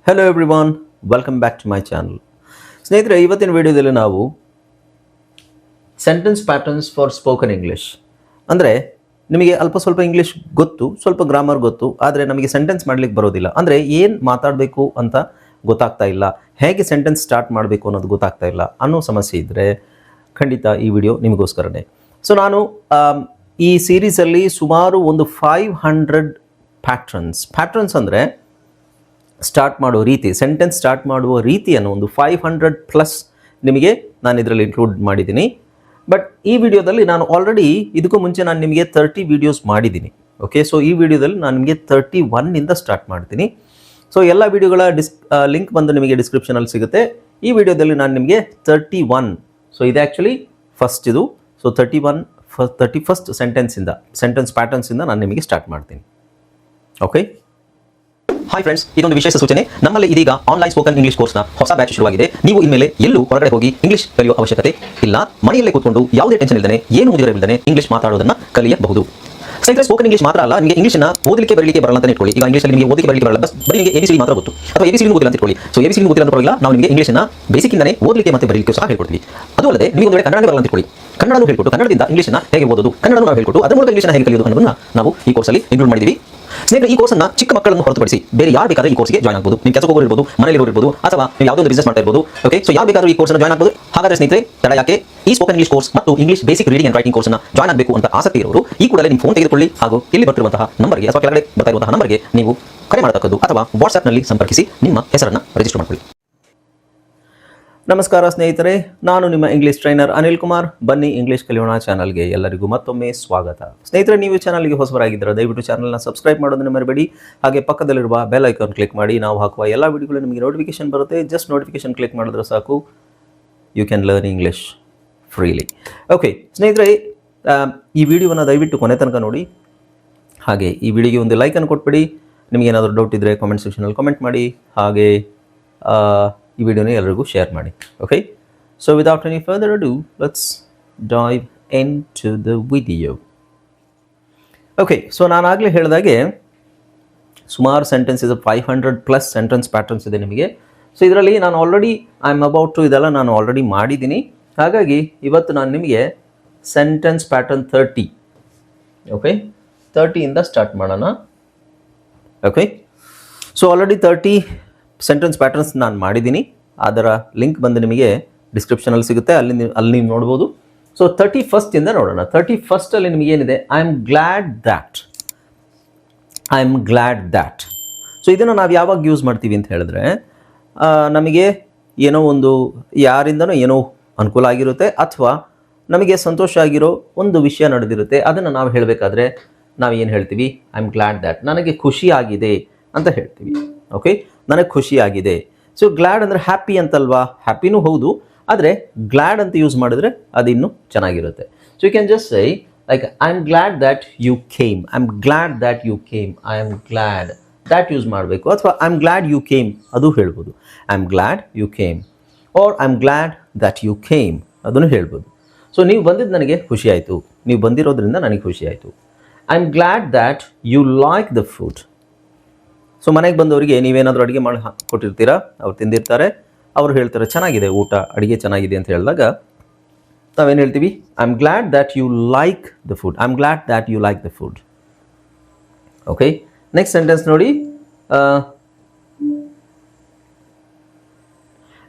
Hello everyone, welcome back to my channel. ಸ್ನೇಹಿತರೆ, ಇವತ್ತಿನ ವಿಡಿಯೋದಲ್ಲಿ ನಾವು sentence patterns for spoken English ಅಂದರೆ ನಿಮಗೆ ಅಲ್ಪ ಸ್ವಲ್ಪ ಇಂಗ್ಲೀಷ್ ಗೊತ್ತು, ಸ್ವಲ್ಪ ಗ್ರಾಮರ್ ಗೊತ್ತು, ಆದರೆ ನಮಗೆ ಸೆಂಟೆನ್ಸ್ ಮಾಡಲಿಕ್ಕೆ ಬರೋದಿಲ್ಲ. ಅಂದರೆ ಏನು ಮಾತಾಡಬೇಕು ಅಂತ ಗೊತ್ತಾಗ್ತಾ ಇಲ್ಲ, ಹೇಗೆ ಸೆಂಟೆನ್ಸ್ ಸ್ಟಾರ್ಟ್ ಮಾಡಬೇಕು ಅನ್ನೋದು ಗೊತ್ತಾಗ್ತಾ ಇಲ್ಲ ಅನ್ನೋ ಸಮಸ್ಯೆ ಇದ್ದರೆ ಖಂಡಿತ ಈ ವಿಡಿಯೋ ನಿಮಗೋಸ್ಕರನೇ. ಸೊ ನಾನು ಈ ಸೀರೀಸಲ್ಲಿ ಸುಮಾರು ಒಂದು 500 ಪ್ಯಾಟ್ರನ್ಸ್ ಅಂದರೆ ಸ್ಟಾರ್ಟ್ ಮಾಡೋ ರೀತಿ, ಸೆಂಟೆನ್ಸ್ ಸ್ಟಾರ್ಟ್ ಮಾಡುವ ರೀತಿಯನ್ನು ಒಂದು 500+ ನಿಮಗೆ ನಾನು ಇದರಲ್ಲಿ ಇನ್ಕ್ಲೂಡ್ ಮಾಡಿದ್ದೀನಿ. ಬಟ್ ಈ ವಿಡಿಯೋದಲ್ಲಿ ನಾನು ಆಲ್ರೆಡಿ ಇದಕ್ಕೂ ಮುಂಚೆ ನಾನು ನಿಮಗೆ 30 ವೀಡಿಯೋಸ್ ಮಾಡಿದ್ದೀನಿ. ಓಕೆ, ಸೊ ಈ ವಿಡಿಯೋದಲ್ಲಿ ನಾನು ನಿಮಗೆ 31 ಸ್ಟಾರ್ಟ್ ಮಾಡ್ತೀನಿ. ಸೊ ಎಲ್ಲ ವಿಡಿಯೋಗಳ ಲಿಂಕ್ ಬಂದು ನಿಮಗೆ ಡಿಸ್ಕ್ರಿಪ್ಷನಲ್ಲಿ ಸಿಗುತ್ತೆ. ಈ ವಿಡಿಯೋದಲ್ಲಿ ನಾನು ನಿಮಗೆ 31, ಸೊ ಇದು ಆ್ಯಕ್ಚುಲಿ ಫಸ್ಟ್ ಇದು. ಸೊ 31st ಸೆಂಟೆನ್ಸ್ ಪ್ಯಾಟರ್ನ್ಸಿಂದ ನಾನು ನಿಮಗೆ ಸ್ಟಾರ್ಟ್ ಮಾಡ್ತೀನಿ. ಓಕೆ, ಹಾಯ್ ಫ್ರೆಂಡ್ಸ್, ಇದೊಂದು ವಿಶೇಷ ಸೂಚನೆ. ನಮ್ಮಲ್ಲಿ ಇದೀಗ ಆನ್ಲೈನ್ ಸ್ಪೋಕನ್ ಇಂಗ್ಲಿಷ್ ಕೋರ್ಸ್ನ ಹೊಸ ಬ್ಯಾಚ್ ಶುರುವಾಗಿದೆ. ನೀವು ಇನ್ಮೇಲೆ ಎಲ್ಲೂ ಹೊರಗಡೆ ಹೋಗಿ ಇಂಗ್ಲಿಷ್ ಕಲಿಯುವ ಅವಶ್ಯಕತೆ ಇಲ್ಲ. ಮನೆಯಲ್ಲೇ ಕೂತ್ಕೊಂಡು ಯಾವುದೇ ಟೆನ್ಷನ್ ಇಲ್ಲದೆ, ಏನು ಮುಗಿದಿರಬಿಲ್ಲದೆ ಇಂಗ್ಲಿಷ್ ಮಾತಾಡೋದನ್ನ ಕಲಿಯಬಹುದು. ಸ್ನೇಹಿತರೆ, ಸ್ಪೋಕನ್ ಇಂಗ್ಲಿಷ್ ಮಾತ್ರ ಅಲ್ಲ, ನಿಮಗೆ ಇಂಗ್ಲಿಷ್ನ ಓದಲಿಕ್ಕೆ ಬರಲಿಕ್ಕೆ ಬರಲ್ಲ ಅಂತ ಇಟ್ಕೊಳ್ಳಿ. ಈಗ ಇಂಗ್ಲಿಷಲ್ಲಿ ನಿಮಗೆ ಓದಲಿಕ್ಕೆ ಬರಲಿಕ್ಕೆ ಬರಲ್ಲ, ಬರೀ ನಿಮಗೆ ABCD ಮಾತ್ರ ಗೊತ್ತು, ಅಥವಾ ABCD ಓದಿಲ್ಲ ಅಂತ ಇಟ್ಕೊಳ್ಳಿ. ಸೊ ABCD ಓದಿಲ್ಲ ಅಂತ ಪರವಾಗಿಲ್ಲ, ನಾವು ನಿಮಗೆ ಇಂಗ್ಲಿಷ್ನ ಬೇಸಿಕ್ಕಿಂದನೇ ಓದಲಿಕ್ಕೆ ಮತ್ತೆ ಬರಲಿಕ್ಕೆ ಸಹ ಹೇಳ್ಕೊಡ್ತೀವಿ. ಅದು ಅಲ್ಲದೆ ನೀವು ಒಂದು ವೇಳೆ ಕನ್ನಡ ಬರಲ್ಲ ಅಂತ ಇಟ್ಕೊಳ್ಳಿ, ಕನ್ನಡನೂ ಹೇಳ್ಕೊಟ್ಟು ಕನ್ನಡದಿಂದ ಇಂಗ್ಲಿಷ್ನ ಹೇಗೆ ಓದೋದು, ಕನ್ನಡನೂ ನಾವು ಹೇಳ್ಕೊಟ್ಟು ಅದರ ಮೂಲಕ ಇಂಗ್ಲಿಷ್ನ ಹೇಗೆ ಕಲಿಯೋದು ಅನ್ನೋದನ್ನ ನಾವು ಈ ಕೋರ್ಸಲ್ಲಿ ಇನ್ಕ್ಲೂಡ್ ಮಾಡಿದ್ದೀವಿ. ಸ್ನೇಹಿತರೆ, ಈ ಕೋರ್ಸನ್ನು ಚಿಕ್ಕ ಮಕ್ಕಳನ್ನು ಹೊರತುಪಡಿಸಿ ಬೇರೆ ಯಾರು ಬೇಕಾದ್ರೆ ಈ ಕೋರ್ಸ್ಗೆ ಜಾಯ್ನ್ ಆಗಬಹುದು. ನೀವು ಕೆಲಸಕ್ಕೆ ಹೋಗಿರ್ಬೋದು, ಮನೆಯಲ್ಲಿ ಇರ್ಬೋದು, ಅಥವಾ ನೀವು ಯಾವುದೋ ಒಂದು ಬಿಸ್ನೆಸ್ ಮಾಡ್ತಾ ಇರ್ಬೋದು. ಓಕೆ, ಸೊ ಯಾರು ಬೇಕಾದರೂ ಈ ಕೋರ್ಸ್ನ ಜಾಯ್ನ್ ಆಗಬಹುದು. ಹಾಗಾದ್ರೆ ಸ್ನೇಹಿತರೆ, ತಡ ಯಾಕೆ? ಈ ಸ್ಪೋಕನ್ ಇಂಗ್ಲಿಷ್ ಕೋರ್ಸ್ ಮತ್ತು English basic reading and writing ಕೋರ್ಸ್ನ ಜಾಯ್ನ್ ಆಗಬೇಕು ಅಂತ ಆಸಕ್ತಿ ಇರೋರು ಈ ಕೂಡಲೇ ನಿಮ್ಮ ಫೋನ್ ತೆಗೆದುಕೊಳ್ಳಿ, ಹಾಗೂ ಇಲ್ಲಿ ಬರ್ತಿರುವಂತಹ ನಂಬರ್ಗೆ ಅಥವಾ ಕೆಳಗಡೆ ಬರ್ತಾ ಇರುವಂತಹ ನಂಬರ್ಗೆ ನೀವು ಕರೆ ಮಾಡತಕ್ಕದ್ದು, ಅಥವಾ ವಾಟ್ಸ್ಆ್ಯಪ್ನಲ್ಲಿ ಸಂಪರ್ಕಿಸಿ ನಿಮ್ಮ ಹೆಸರನ್ನು ರಿಜಿಸ್ಟರ್ ಮಾಡಿಕೊಳ್ಳಿ. ನಮಸ್ಕಾರ ಸ್ನೇಹಿತರೆ, ನಾನು ನಿಮ್ಮ ಇಂಗ್ಲೀಷ್ ಟ್ರೈನರ್ ಅನಿಲ್ ಕುಮಾರ್. ಬನ್ನಿ ಇಂಗ್ಲೀಷ್ ಕಲಿಯೋಣ ಚಾನಲ್ಗೆ ಎಲ್ಲರಿಗೂ ಮತ್ತೊಮ್ಮೆ ಸ್ವಾಗತ. ಸ್ನೇಹಿತರೆ, ನೀವು ಚಾನಲ್ಗೆ ಹೊಸಬರಾಗಿದ್ದರೆ ದಯವಿಟ್ಟು ಚಾನಲ್ನ ಸಬ್ಸ್ಕ್ರೈಬ್ ಮಾಡೋದನ್ನು ಮರಿಬೇಡಿ. ಹಾಗೆ ಪಕ್ಕದಲ್ಲಿರುವ ಬೆಲ್ ಐಕಾನ್ ಕ್ಲಿಕ್ ಮಾಡಿ. ನಾವು ಹಾಕುವ ಎಲ್ಲ ವಿಡಿಯೋಗಳು ನಿಮಗೆ ನೋಟಿಫಿಕೇಶನ್ ಬರುತ್ತೆ. ಜಸ್ಟ್ ನೋಟಿಫಿಕೇಶನ್ ಕ್ಲಿಕ್ ಮಾಡಿದ್ರೆ ಸಾಕು, you can learn English freely. Okay ಸ್ನೇಹಿತರೆ, ಈ ವಿಡಿಯೋನ ದಯವಿಟ್ಟು ಕೊನೆ ತನಕ ನೋಡಿ. ಹಾಗೆ ಈ ವಿಡಿಯೋಗೆ ಒಂದು ಲೈಕನ್ನು ಕೊಟ್ಬಿಡಿ. ನಿಮಗೇನಾದರೂ ಡೌಟ್ ಇದ್ದರೆ ಕಾಮೆಂಟ್ ಸೆಕ್ಷನಲ್ಲಿ ಕಾಮೆಂಟ್ ಮಾಡಿ. ಹಾಗೆ ಈ ವಿಡಿಯೋನ ಎಲ್ಲರಿಗೂ ಶೇರ್ ಮಾಡಿ. Okay, so without any further ado, let's dive into the video. Okay, so ನಾನು ಆಗಲೇ ಹೇಳಿದಾಗೆ ಸುಮಾರು ಸೆಂಟೆನ್ಸ್ ಇದೆ, 500+ ಸೆಂಟೆನ್ಸ್ ಪ್ಯಾಟರ್ನ್ಸ್ ಇದೆ ನಿಮಗೆ. ಸೊ ಇದರಲ್ಲಿ ನಾನು ಆಲ್ರೆಡಿ ಇದೆಲ್ಲ ನಾನು ಆಲ್ರೆಡಿ ಮಾಡಿದ್ದೀನಿ. ಹಾಗಾಗಿ ಇವತ್ತು ನಾನು ನಿಮಗೆ ಸೆಂಟೆನ್ಸ್ ಪ್ಯಾಟರ್ನ್ 30, ಓಕೆ, 30 ಸ್ಟಾರ್ಟ್ ಮಾಡೋಣ. Okay, so already 30 sentence patterns ನಾನು ಮಾಡಿದ್ದೀನಿ. ಅದರ ಲಿಂಕ್ ಬಂದು ನಿಮಗೆ ಡಿಸ್ಕ್ರಿಪ್ಷನಲ್ಲಿ ಸಿಗುತ್ತೆ, ಅಲ್ಲಿ ನೀವು ನೋಡ್ಬೋದು. ಸೊ 31st ನೋಡೋಣ. 31st ನಿಮಗೇನಿದೆ, I am glad that. So ಇದನ್ನು ನಾವು ಯಾವಾಗ ಯೂಸ್ ಮಾಡ್ತೀವಿ ಅಂತ ಹೇಳಿದ್ರೆ, ನಮಗೆ ಏನೋ ಒಂದು ಯಾರಿಂದನೋ ಏನೋ ಅನುಕೂಲ ಆಗಿರುತ್ತೆ, ಅಥವಾ ನಮಗೆ ಸಂತೋಷ ಆಗಿರೋ ಒಂದು ವಿಷಯ ನಡೆದಿರುತ್ತೆ. ಅದನ್ನು ನಾವು ಹೇಳಬೇಕಾದ್ರೆ ನಾವು ಏನು ಹೇಳ್ತೀವಿ? ಐ ಆಮ್ ಗ್ಲ್ಯಾಡ್ ದ್ಯಾಟ್, ನನಗೆ ಖುಷಿಯಾಗಿದೆ ಅಂತ ಹೇಳ್ತೀವಿ. ಓಕೆ, ನನಗೆ ಖುಷಿಯಾಗಿದೆ. ಸೊ ಗ್ಲ್ಯಾಡ್ ಅಂದರೆ ಹ್ಯಾಪಿ ಅಂತಲ್ವಾ? ಹ್ಯಾಪಿನೂ ಹೌದು, ಆದರೆ ಗ್ಲ್ಯಾಡ್ ಅಂತ ಯೂಸ್ ಮಾಡಿದ್ರೆ ಅದು ಇನ್ನೂ ಚೆನ್ನಾಗಿರುತ್ತೆ. So you can just say like I am glad that you came. I am glad that you came. I am glad that use ಮಾಡಬೇಕು, ಅಥವಾ I am glad you came ಅದು ಹೇಳ್ಬೋದು. I am glad you came, or I am glad that you came ಅದನ್ನು ಹೇಳ್ಬೋದು. So ನೀವು ಬಂದಿದ್ದು ನನಗೆ ಖುಷಿ ಆಯಿತು, ನೀವು ಬಂದಿರೋದ್ರಿಂದ ನನಗೆ ಖುಷಿ ಆಯಿತು. I am glad that you like the food. So ಮನೆಗೆ ಬಂದವರಿಗೆ ನೀವೇನಾದರೂ ಅಡುಗೆ ಮಾಡಿ ಕೊಟ್ಟಿರ್ತೀರಾ, ಅವ್ರು ತಿಂದಿರ್ತಾರೆ, ಅವ್ರು ಹೇಳ್ತಾರೆ ಚೆನ್ನಾಗಿದೆ ಊಟ, ಅಡುಗೆ ಚೆನ್ನಾಗಿದೆ ಅಂತ ಹೇಳಿದಾಗ ನಾವೇನು ಹೇಳ್ತೀವಿ? I am glad that you like the food. I am glad that you like the food. Okay, next sentence ನೋಡಿ.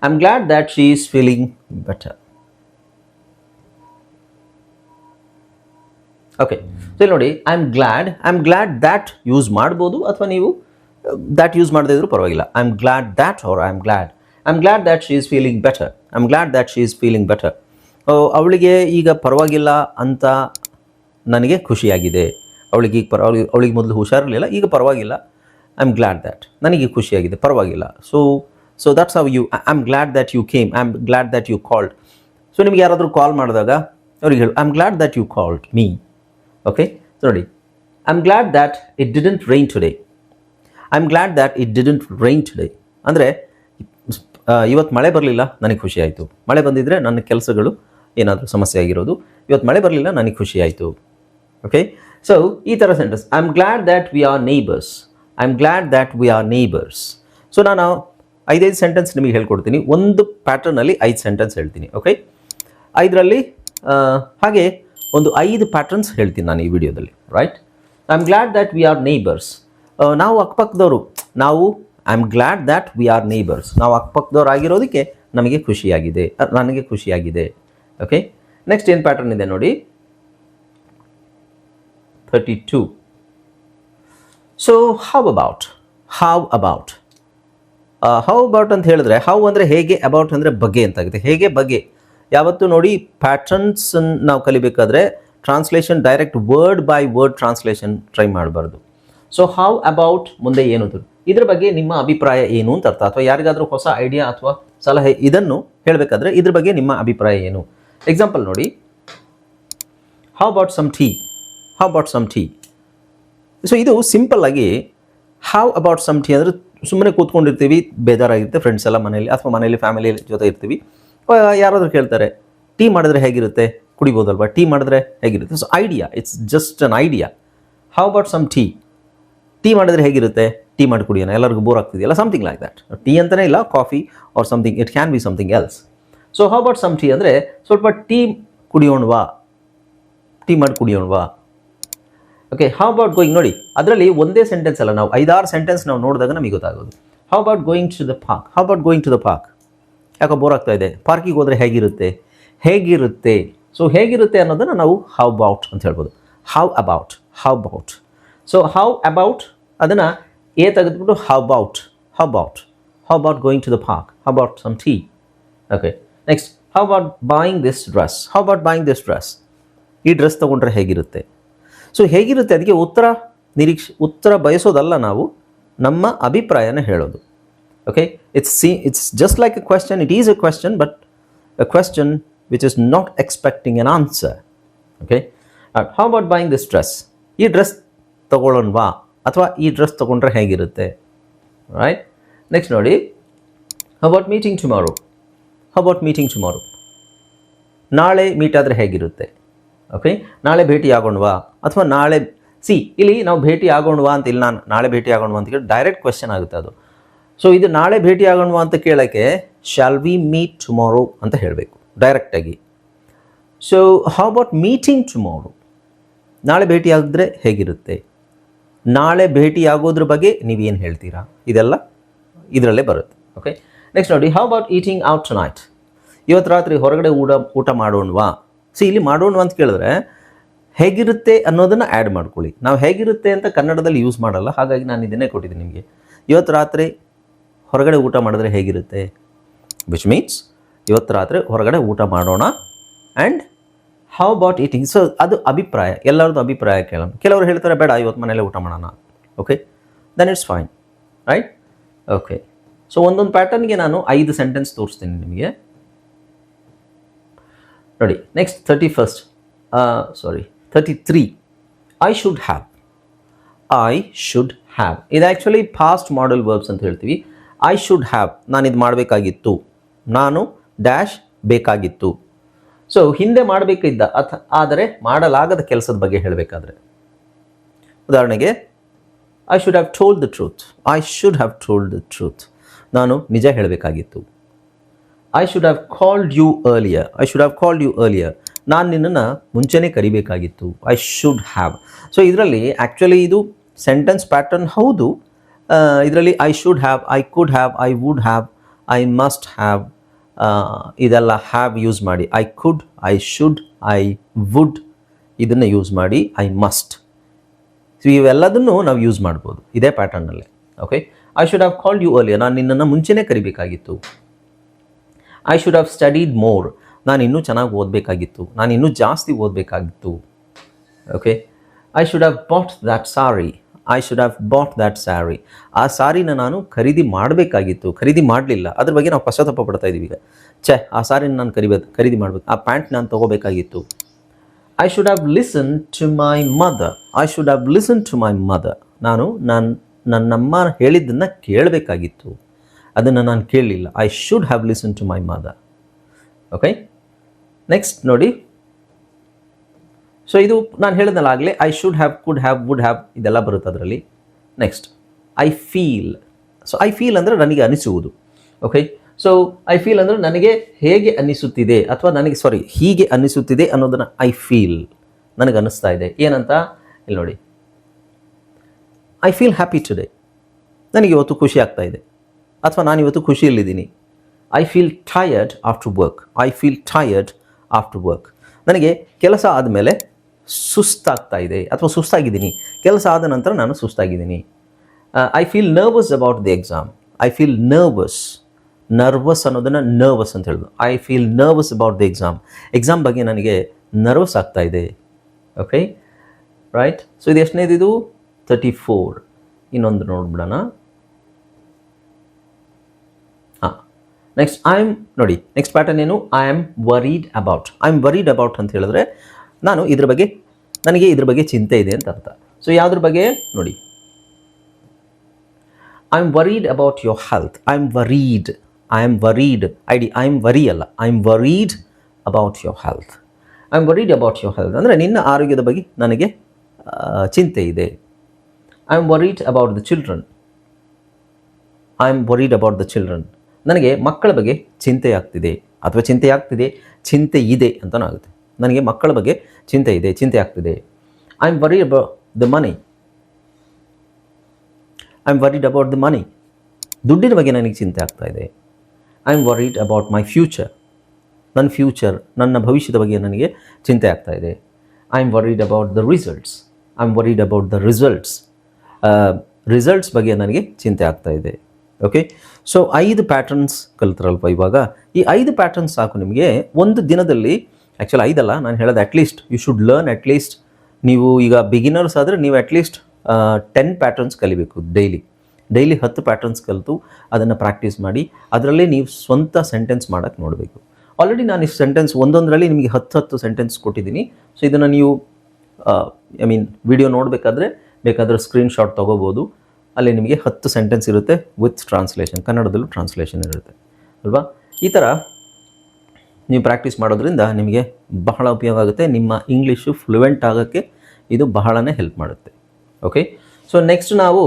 I am glad that she is feeling better. Okay, so ಇಲ್ಲಿ ನೋಡಿ, I am glad that use ಮಾಡ್ಬೋದು, ಅಥವಾ ನೀವು that use ಮಾಡದೇ ಇದ್ರೂ ಪರವಾಗಿಲ್ಲ. I am glad that, or I am glad that she is feeling better. I am glad that she is feeling better. ಅವಳಿಗೆ ಈಗ ಪರವಾಗಿಲ್ಲ ಅಂತ ನನಗೆ ಖುಷಿಯಾಗಿದೆ. ಅವಳಿಗೆ ಮೊದಲು ಹುಷಾರಿರಲಿಲ್ಲ, ಈಗ ಪರವಾಗಿಲ್ಲ. ಐ ಆಮ್ ಗ್ಲ್ಯಾಡ್ ದ್ಯಾಟ್, ನನಗೆ ಖುಷಿಯಾಗಿದೆ, ಪರವಾಗಿಲ್ಲ. So that's how you. I am glad that you came. I am glad that you called. So ನಿಮ್ಗೆ ಯಾರಾದರೂ ಕಾಲ್ ಮಾಡಿದಾಗ ಅವ್ರಿಗೆ ಹೇಳು, I am glad that you called me. Okay, so ನೋಡಿ, I am glad that it didn't rain today. I am glad that it didn't rain today ಅಂದರೆ ಇವತ್ತು ಮಳೆ ಬರಲಿಲ್ಲ, ನನಗೆ ಖುಷಿ ಆಯಿತು. ಮಳೆ ಬಂದಿದ್ದರೆ ನನ್ನ ಕೆಲಸಗಳು ಏನಾದರೂ ಸಮಸ್ಯೆ ಆಗಿರೋದು. ಇವತ್ತು ಮಳೆ ಬರಲಿಲ್ಲ, ನನಗೆ ಖುಷಿ ಆಯಿತು. ಓಕೆ, ಸೊ ಈ ಥರ sentence. I am glad that we are neighbours. I am glad that we are neighbours. So ನಾನು 5 ಸೆಂಟೆನ್ಸ್ ನಿಮಗೆ ಹೇಳ್ಕೊಡ್ತೀನಿ, ಒಂದು ಪ್ಯಾಟರ್ನಲ್ಲಿ 5 ಸೆಂಟೆನ್ಸ್ ಹೇಳ್ತೀನಿ. ಓಕೆ, 5ರಲ್ಲಿ ಹಾಗೆ ಒಂದು 5 ಪ್ಯಾಟರ್ನ್ಸ್ ಹೇಳ್ತೀನಿ ನಾನು ಈ ವಿಡಿಯೋದಲ್ಲಿ. Right, I am glad that we are neighbours. ನಾವು ಅಕ್ಕಪಕ್ಕದವರು, I am glad that we are neighbours. ನಾವು ಅಕ್ಕಪಕ್ಕದವ್ರು ಆಗಿರೋದಕ್ಕೆ ನನಗೆ ಖುಷಿಯಾಗಿದೆ. ಓಕೆ, ನೆಕ್ಸ್ಟ್ ಏನು ಪ್ಯಾಟರ್ನ್ ಇದೆ ನೋಡಿ, 32. ಸೊ ಹೌ ಅಬೌಟ್ ಅಂತ ಹೇಳಿದ್ರೆ, ಹೌ ಅಂದರೆ ಹೇಗೆ, ಅಬೌಟ್ ಅಂದರೆ ಬಗ್ಗೆ ಅಂತಾಗುತ್ತೆ. ಹೇಗೆ, ಬಗ್ಗೆ. ಯಾವತ್ತು ನೋಡಿ ಪ್ಯಾಟರ್ನ್ಸ್ ನಾವು ಕಲಿಬೇಕಾದ್ರೆ translation direct word by word translation try ಮಾಡಬಾರ್ದು. ಸೊ ಹೌ ಅಬೌಟ್ ಮುಂದೆ ಏನು, ಇದ್ರ ಬಗ್ಗೆ ನಿಮ್ಮ ಅಭಿಪ್ರಾಯ ಏನು ಅಂತ ಅರ್ಥ. ಅಥವಾ ಯಾರಿಗಾದರೂ ಹೊಸ ಐಡಿಯಾ ಅಥವಾ ಸಲಹೆ ಇದನ್ನು ಹೇಳಬೇಕಾದ್ರೆ ಇದ್ರ ಬಗ್ಗೆ ನಿಮ್ಮ ಅಭಿಪ್ರಾಯ ಏನು. ಎಕ್ಸಾಂಪಲ್ ನೋಡಿ, how about some tea. So ಇದು ಸಿಂಪಲ್ ಆಗಿ ಹೌ ಅಬೌಟ್ ಸಮ್ ಟೀ ಅಂದರೆ ಸುಮ್ಮನೆ ಕೂತ್ಕೊಂಡಿರ್ತೀವಿ, ಬೇಜಾರಾಗಿರುತ್ತೆ, ಫ್ರೆಂಡ್ಸ್ ಎಲ್ಲ ಮನೇಲಿ ಅಥವಾ ಮನೇಲಿ ಫ್ಯಾಮಿಲಿ ಜೊತೆ ಇರ್ತೀವಿ, ಯಾರಾದರೂ ಕೇಳ್ತಾರೆ ಟೀ ಮಾಡಿದ್ರೆ ಹೇಗಿರುತ್ತೆ, ಕುಡಿಬೋದಲ್ವಾ, ಟೀ ಮಾಡಿದ್ರೆ ಹೇಗಿರುತ್ತೆ. So idea, it's just an idea. How about some tea ಮಾಡಿದ್ರೆ ಹೇಗಿರುತ್ತೆ, ಟೀ ಮಾಡಿ ಕುಡಿಯೋಣ, ಎಲ್ಲರಿಗೂ ಬೋರ್ ಆಗ್ತಿದೆಯಲ್ಲ, ಸಮಥಿಂಗ್ ಲೈಕ್ ದ್ಯಾಟ್. ಟೀ ಅಂತಲೇ ಇಲ್ಲ, coffee or something, it can be something else. So how about some tea ಅಂದರೆ ಸ್ವಲ್ಪ ಟೀ ಮಾಡಿ ಕುಡಿಯೋಣವಾ. ಓಕೆ, ಹೌ ಅಬೌಟ್ ಗೋಯಿಂಗ್, ನೋಡಿ ಅದರಲ್ಲಿ ಒಂದೇ ಸೆಂಟೆನ್ಸ್ ಅಲ್ಲ, ನಾವು 5-6 ಸೆಂಟೆನ್ಸ್ ನಾವು ನೋಡಿದಾಗ ನಮಗೆ ಗೊತ್ತಾಗೋದು. How about going to the park. ಯಾಕೋ ಬೋರ್ ಆಗ್ತಾ ಇದೆ, ಪಾರ್ಕಿಗೆ ಹೋದರೆ ಹೇಗಿರುತ್ತೆ. ಸೊ ಹೇಗಿರುತ್ತೆ ಅನ್ನೋದನ್ನು ನಾವು ಹೌ ಅಬೌಟ್ ಅಂತ ಹೇಳ್ಬೋದು. How about. So how about ಅದನ್ನು ತೆಗೆದುಬಿಟ್ಟು how about going to the park, how about some tea. Okay, next how about buying this dress. ಈ ಡ್ರೆಸ್ ತೊಗೊಂಡ್ರೆ ಹೇಗಿರುತ್ತೆ. ಸೊ ಹೇಗಿರುತ್ತೆ ಅದಕ್ಕೆ ಉತ್ತರ ಬಯಸೋದಲ್ಲ, ನಾವು ನಮ್ಮ ಅಭಿಪ್ರಾಯನ ಹೇಳೋದು. Okay, it's just like A question, it is A question, but A question which is not expecting N answer. Okay, how about buying this dress. ಈ ಡ್ರೆಸ್ ತೊಗೊಳ್ಳೋಣವಾ, ಅಥವಾ ಈ ಡ್ರೆಸ್ ತೊಗೊಂಡ್ರೆ ಹೇಗಿರುತ್ತೆ. ರೈಟ್, ನೆಕ್ಸ್ಟ್ ನೋಡಿ, ಹೌ ಅಬೌಟ್ ಮೀಟಿಂಗ್ ಟುಮಾರೋ. ನಾಳೆ meet ಆದರೆ ಹೇಗಿರುತ್ತೆ. Okay, ನಾಳೆ ಭೇಟಿ ಆಗೋಣವಾ, ಅಥವಾ ಇಲ್ಲಿ ನಾವು ಭೇಟಿ ಆಗೋಣವಾ ಅಂತ ಇಲ್ಲ, ನಾಳೆ ಭೇಟಿ ಆಗೋಣವಾ ಅಂತ ಕೇಳಿ ಡೈರೆಕ್ಟ್ ಕ್ವೆಶ್ಚನ್ ಆಗುತ್ತೆ ಅದು. ಸೊ ಇದು ನಾಳೆ ಭೇಟಿ ಆಗೋಣವಾ ಅಂತ ಕೇಳೋಕ್ಕೆ ಶಾಲ್ ವಿ ಮೀಟ್ ಟುಮಾರೋ ಅಂತ ಹೇಳಬೇಕು ಡೈರೆಕ್ಟಾಗಿ. So how about meeting tomorrow. ನಾಳೆ ಭೇಟಿ ಆಗಿದ್ರೆ ಹೇಗಿರುತ್ತೆ. ನಾಳೆ ಭೇಟಿ ಆಗೋದ್ರ ಬಗ್ಗೆ ನೀವೇನು ಹೇಳ್ತೀರಾ, ಇದೆಲ್ಲ ಇದರಲ್ಲೇ ಬರುತ್ತೆ. ಓಕೆ, ನೆಕ್ಸ್ಟ್ ನೋಡಿ, how about eating out tonight. ಇವತ್ತು ರಾತ್ರಿ ಹೊರಗಡೆ ಊಟ ಮಾಡೋಣವಾ. ಇಲ್ಲಿ ಮಾಡೋಣ ಅಂತ ಕೇಳಿದ್ರೆ ಹೇಗಿರುತ್ತೆ ಅನ್ನೋದನ್ನು ಆ್ಯಡ್ ಮಾಡ್ಕೊಳ್ಳಿ. ನಾವು ಹೇಗಿರುತ್ತೆ ಅಂತ ಕನ್ನಡದಲ್ಲಿ ಯೂಸ್ ಮಾಡಲ್ಲ, ಹಾಗಾಗಿ ನಾನು ಇದನ್ನೇ ಕೊಟ್ಟಿದ್ದೀನಿ ನಿಮಗೆ. ಇವತ್ತು ರಾತ್ರಿ ಹೊರಗಡೆ ಊಟ ಮಾಡಿದ್ರೆ ಹೇಗಿರುತ್ತೆ, ವಿಚ್ ಮೀನ್ಸ್ ಇವತ್ತು ರಾತ್ರಿ ಹೊರಗಡೆ ಊಟ ಮಾಡೋಣ. And how about eating. So ಅದು ಅಭಿಪ್ರಾಯ, ಎಲ್ಲರದ್ದು ಅಭಿಪ್ರಾಯ ಕೇಳೋಣ. ಕೆಲವರು ಹೇಳ್ತಾರೆ ಬೇಡ ಇವತ್ತು ಮನೇಲೆ ಊಟ ಮಾಡೋಣ. Okay, then it's fine. Right, okay. So ಒಂದೊಂದು ಪ್ಯಾಟರ್ನ್ಗೆ ನಾನು 5 ಸೆಂಟೆನ್ಸ್ ತೋರಿಸ್ತೀನಿ ನಿಮಗೆ. ನೋಡಿ, ನೆಕ್ಸ್ಟ್ 33. I should have. ಇದು ಆ್ಯಕ್ಚುಲಿ ಪಾಸ್ಟ್ ಮಾಡಲ್ ವರ್ಬ್ಸ್ ಅಂತ ಹೇಳ್ತೀವಿ. ಐ ಶುಡ್ ಹ್ಯಾವ್, ನಾನು ಇದು ಮಾಡಬೇಕಾಗಿತ್ತು, ನಾನು ಡ್ಯಾಶ್ ಬೇಕಾಗಿತ್ತು. ಸೊ ಹಿಂದೆ ಮಾಡಬೇಕಿದ್ದ ಆದರೆ ಮಾಡಲಾಗದ ಕೆಲಸದ ಬಗ್ಗೆ ಹೇಳಬೇಕಾದ್ರೆ, ಉದಾಹರಣೆಗೆ I should have told the truth. ನಾನು ನಿಜ ಹೇಳಬೇಕಾಗಿತ್ತು. I should have called you earlier. ನಾನು ನಿನ್ನನ್ನು ಮುಂಚೆನೇ ಕರಿಬೇಕಾಗಿತ್ತು. I should have. ಸೊ ಇದರಲ್ಲಿ ಆ್ಯಕ್ಚುಲಿ ಇದು ಸೆಂಟೆನ್ಸ್ ಪ್ಯಾಟರ್ನ್ ಹೌದು. ಇದರಲ್ಲಿ I should have, I could have, I would have, I must have, ಇದೆಲ್ಲ ಹ್ಯಾವ್ ಯೂಸ್ ಮಾಡಿ. I could, I should, I would ಇದನ್ನು ಯೂಸ್ ಮಾಡಿ ಐ ಮಸ್ಟ್. ಸೊ ಇವೆಲ್ಲದನ್ನು ನಾವು ಯೂಸ್ ಮಾಡ್ಬೋದು ಇದೇ ಪ್ಯಾಟರ್ನಲ್ಲೇ. Okay, I should have called you earlier. ನಾನು ನಿನ್ನನ್ನು ಮುಂಚೆನೇ ಕರಿಬೇಕಾಗಿತ್ತು. I should have studied more. ನಾನು ಇನ್ನೂ ಚೆನ್ನಾಗಿ ಓದಬೇಕಾಗಿತ್ತು, ನಾನು ಇನ್ನೂ ಜಾಸ್ತಿ ಓದಬೇಕಾಗಿತ್ತು. Okay, I should have bought that sari. ಆ ಸಾರಿನ ನಾನು ಖರೀದಿ ಮಾಡಬೇಕಾಗಿತ್ತು, ಖರೀದಿ ಮಾಡಲಿಲ್ಲ. ಅದ್ರ ಬಗ್ಗೆ ನಾವು ಪಶ್ಚಾತ್ತಾಪ ಪಡ್ತಾ ಇದ್ದೀವಿ ಈಗ. ಆ ಸಾರಿನ ನಾನು ಖರೀದಿ ಮಾಡಬೇಕು, ಆ ಪ್ಯಾಂಟ್ ನಾನು ತೊಗೋಬೇಕಾಗಿತ್ತು. I should have listen to my mother. ನಾನು ನನ್ನಮ್ಮ ಹೇಳಿದ್ದನ್ನು ಕೇಳಬೇಕಾಗಿತ್ತು, ಅದನ್ನು ನಾನು ಕೇಳಲಿಲ್ಲ. I should have listen to my mother. Okay, next ನೋಡಿ. ಸೊ ಇದು ನಾನು ಹೇಳಿದ್ನಲ್ಲ ಆಗಲೇ, I should have, could have, would have ಇದೆಲ್ಲ ಬರುತ್ತೆ ಅದರಲ್ಲಿ. Next I feel. So I feel ಅಂದರೆ ನನಗೆ ಅನಿಸುವುದು. ಓಕೆ, ಸೊ ಐ ಫೀಲ್ ಅಂದರೆ ನನಗೆ ಹೇಗೆ ಅನ್ನಿಸುತ್ತಿದೆ ಅಥವಾ ನನಗೆ ಹೀಗೆ ಅನ್ನಿಸುತ್ತಿದೆ ಅನ್ನೋದನ್ನು ಐ ಫೀಲ್, ನನಗೆ ಅನ್ನಿಸ್ತಾ ಇದೆ. ಏನಂತ ಇಲ್ಲಿ ನೋಡಿ, ಐ ಫೀಲ್ ಹ್ಯಾಪಿ ಟುಡೇ, ನನಗೆ ಇವತ್ತು ಖುಷಿ ಆಗ್ತಾ ಇದೆ ಅಥವಾ ನಾನು ಇವತ್ತು ಖುಷಿಯಲ್ಲಿದ್ದೀನಿ. I feel tired after work, I feel tired after work, ನನಗೆ ಕೆಲಸ ಆದಮೇಲೆ ಸುಸ್ತಾಗ್ತಾ ಇದೆ ಅಥವಾ ಸುಸ್ತಾಗಿದ್ದೀನಿ, ಕೆಲಸ ಆದ ನಂತರ ನಾನು ಸುಸ್ತಾಗಿದ್ದೀನಿ. I feel nervous about the exam, I feel nervous ಅನ್ನೋದನ್ನು ನರ್ವಸ್ ಅಂತ ಹೇಳೋದು. I feel nervous about the exam ಬಗ್ಗೆ ನನಗೆ ನರ್ವಸ್ ಆಗ್ತಾ ಇದೆ. ಓಕೆ ರೈಟ್, ಸೊ ಇದು ಎಷ್ಟನೇದು? 34. ಇನ್ನೊಂದು ನೋಡ್ಬಿಡೋಣ. ನೆಕ್ಸ್ಟ್ ನೋಡಿ, ನೆಕ್ಸ್ಟ್ ಪ್ಯಾಟರ್ನ್ ಏನು? ಐ ಆಮ್ ವರೀಡ್ ಅಬೌಟ್ ಅಂತ ಹೇಳಿದ್ರೆ ನನಗೆ ಇದ್ರ ಬಗ್ಗೆ ಚಿಂತೆ ಇದೆ ಅಂತ ಅರ್ಥ. ಸೊ ಯಾವುದ್ರ ಬಗ್ಗೆ ನೋಡಿ, I am worried about your health, I am worried I am worry ಅಲ್ಲ, I am worried about your health. I am worried about your health ಅಂದರೆ ನಿನ್ನ ಆರೋಗ್ಯದ ಬಗ್ಗೆ ನನಗೆ ಚಿಂತೆ ಇದೆ. I am worried about the children, I am worried about the children, ನನಗೆ ಮಕ್ಕಳ ಬಗ್ಗೆ ಚಿಂತೆ ಆಗ್ತಿದೆ ಅಥವಾ ಚಿಂತೆ ಇದೆ ಅಂತಲೂ ಆಗುತ್ತೆ. ನನಗೆ ಮಕ್ಕಳ ಬಗ್ಗೆ ಚಿಂತೆ ಆಗ್ತಿದೆ. I am worried about the money, I am worried about the money, ದುಡ್ಡಿನ ಬಗ್ಗೆ ನನಗೆ ಚಿಂತೆ ಆಗ್ತಾ ಇದೆ. I am worried about my future, ನನ್ನ ಭವಿಷ್ಯದ ಬಗ್ಗೆ ನನಗೆ ಚಿಂತೆ ಆಗ್ತಾ ಇದೆ. I am worried about the results, I am worried about the results ಬಗ್ಗೆ ನನಗೆ ಚಿಂತೆ ಆಗ್ತಾ ಇದೆ. ಓಕೆ, ಸೊ 5 ಪ್ಯಾಟರ್ನ್ಸ್ ಕಲ್ತ್ರಲ್ಪ. ಇವಾಗ ಈ 5 ಪ್ಯಾಟರ್ನ್ಸ್ ಸಾಕು ನಿಮಗೆ ಒಂದು ದಿನದಲ್ಲಿ. ಆ್ಯಕ್ಚುಲಿ 5 ಅಲ್ಲ, ನಾನು ಹೇಳೋದು at least you should learn at least. ನೀವು ಈಗ ಬಿಗಿನರ್ಸ್ ಆದರೆ ನೀವು ಅಟ್ಲೀಸ್ಟ್ 10 ಪ್ಯಾಟರ್ನ್ಸ್ ಕಲಿಬೇಕು ಡೈಲಿ 10 ಪ್ಯಾಟರ್ನ್ಸ್ ಕಲಿತು ಅದನ್ನು ಪ್ರಾಕ್ಟೀಸ್ ಮಾಡಿ ಅದರಲ್ಲೇ ನೀವು ಸ್ವಂತ ಸೆಂಟೆನ್ಸ್ ಮಾಡೋಕ್ಕೆ ನೋಡಬೇಕು. ಆಲ್ರೆಡಿ ನಾನು ಇಷ್ಟು ಸೆಂಟೆನ್ಸ್ ಒಂದೊಂದರಲ್ಲಿ ನಿಮಗೆ 10 ಸೆಂಟೆನ್ಸ್ ಕೊಟ್ಟಿದ್ದೀನಿ. ಸೊ ಇದನ್ನು ನೀವು ವಿಡಿಯೋ ನೋಡಬೇಕಾದ್ರೆ ಸ್ಕ್ರೀನ್ಶಾಟ್ ತೊಗೋಬೋದು. ಅಲ್ಲಿ ನಿಮಗೆ 10 ಸೆಂಟೆನ್ಸ್ ಇರುತ್ತೆ ವಿತ್ ಟ್ರಾನ್ಸ್ಲೇಷನ್, ಕನ್ನಡದಲ್ಲೂ ಟ್ರಾನ್ಸ್ಲೇಷನ್ ಇರುತ್ತೆ ಅಲ್ವಾ. ಈ ಥರ ನೀವು ಪ್ರಾಕ್ಟೀಸ್ ಮಾಡೋದ್ರಿಂದ ನಿಮಗೆ ಬಹಳ ಉಪಯೋಗ ಆಗುತ್ತೆ. ನಿಮ್ಮ ಇಂಗ್ಲೀಷು ಫ್ಲೂಯೆಂಟ್ ಆಗೋಕ್ಕೆ ಇದು ಬಹಳನೇ ಹೆಲ್ಪ್ ಮಾಡುತ್ತೆ. ಓಕೆ, ಸೊ ನೆಕ್ಸ್ಟ್ ನಾವು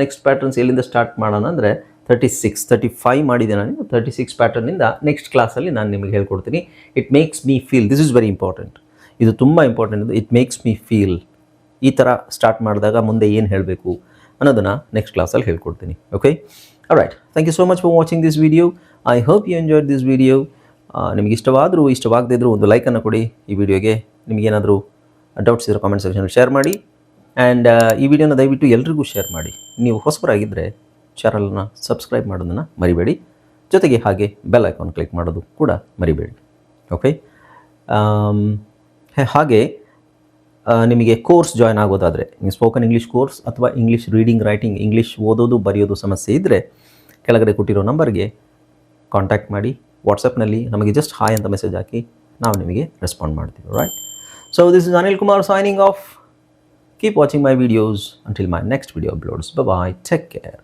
ನೆಕ್ಸ್ಟ್ ಪ್ಯಾಟರ್ನ್ಸ್ ಎಲ್ಲಿಂದ ಸ್ಟಾರ್ಟ್ ಮಾಡೋಣ ಅಂದರೆ 35 ಮಾಡಿದೆ ನಾನು. 36 ಪ್ಯಾಟರ್ನಿಂದ ನೆಕ್ಸ್ಟ್ ಕ್ಲಾಸಲ್ಲಿ ನಾನು ನಿಮಗೆ ಹೇಳ್ಕೊಡ್ತೀನಿ. It makes me feel, this is very important, ಇದು ತುಂಬ important. It makes me feel, ಈ ಥರ ಸ್ಟಾರ್ಟ್ ಮಾಡಿದಾಗ ಮುಂದೆ ಏನು ಹೇಳಬೇಕು ಅನ್ನೋದನ್ನು ನೆಕ್ಸ್ಟ್ ಕ್ಲಾಸಲ್ಲಿ ಹೇಳ್ಕೊಡ್ತೀನಿ. Okay, alright, thank you so much for watching this video. I hope you enjoyed this video. ನಿಮಗೆ ಇಷ್ಟವಾಗದೇ ಇದ್ದರೂ ಒಂದು ಲೈಕನ್ನು ಕೊಡಿ ಈ ವಿಡಿಯೋಗೆ. ನಿಮಗೇನಾದರೂ ಡೌಟ್ಸ್ ಇದ್ದರೆ ಕಾಮೆಂಟ್ ಸೆಕ್ಷನಲ್ಲಿ ಶೇರ್ ಮಾಡಿ. ಆ್ಯಂಡ್ ಈ ವಿಡಿಯೋನ ದಯವಿಟ್ಟು ಎಲ್ರಿಗೂ ಶೇರ್ ಮಾಡಿ. ನೀವು ಹೊಸಬರಾಗಿದ್ದರೆ ಚಾನಲ್ನ ಸಬ್ಸ್ಕ್ರೈಬ್ ಮಾಡೋದನ್ನು ಮರಿಬೇಡಿ. ಜೊತೆಗೆ ಹಾಗೆ ಬೆಲ್ ಐಕಾನ್ ಕ್ಲಿಕ್ ಮಾಡೋದು ಕೂಡ ಮರಿಬೇಡಿ. ಓಕೆ, ಹಾಗೆ ನಿಮಗೆ ಕೋರ್ಸ್ ಜಾಯ್ನ್ ಆಗೋದಾದರೆ, ನೀವು ಸ್ಪೋಕನ್ ಇಂಗ್ಲೀಷ್ ಕೋರ್ಸ್ ಅಥವಾ ಇಂಗ್ಲೀಷ್ ರೀಡಿಂಗ್ ರೈಟಿಂಗ್, ಇಂಗ್ಲೀಷ್ ಓದೋದು ಬರೆಯೋದು ಸಮಸ್ಯೆ ಇದ್ದರೆ ಕೆಳಗಡೆ ಕೊಟ್ಟಿರೋ ನಂಬರ್ಗೆ ಕಾಂಟ್ಯಾಕ್ಟ್ ಮಾಡಿ. ವಾಟ್ಸಪ್ನಲ್ಲಿ ನಮಗೆ ಜಸ್ಟ್ ಹಾಯ್ ಅಂತ ಮೆಸೇಜ್ ಹಾಕಿ, ನಾವು ನಿಮಗೆ ರೆಸ್ಪಾಂಡ್ ಮಾಡ್ತೀವಿ. Right, so this is Anil Kumar signing off. Keep watching my videos until my next video uploads. Bye bye, take care.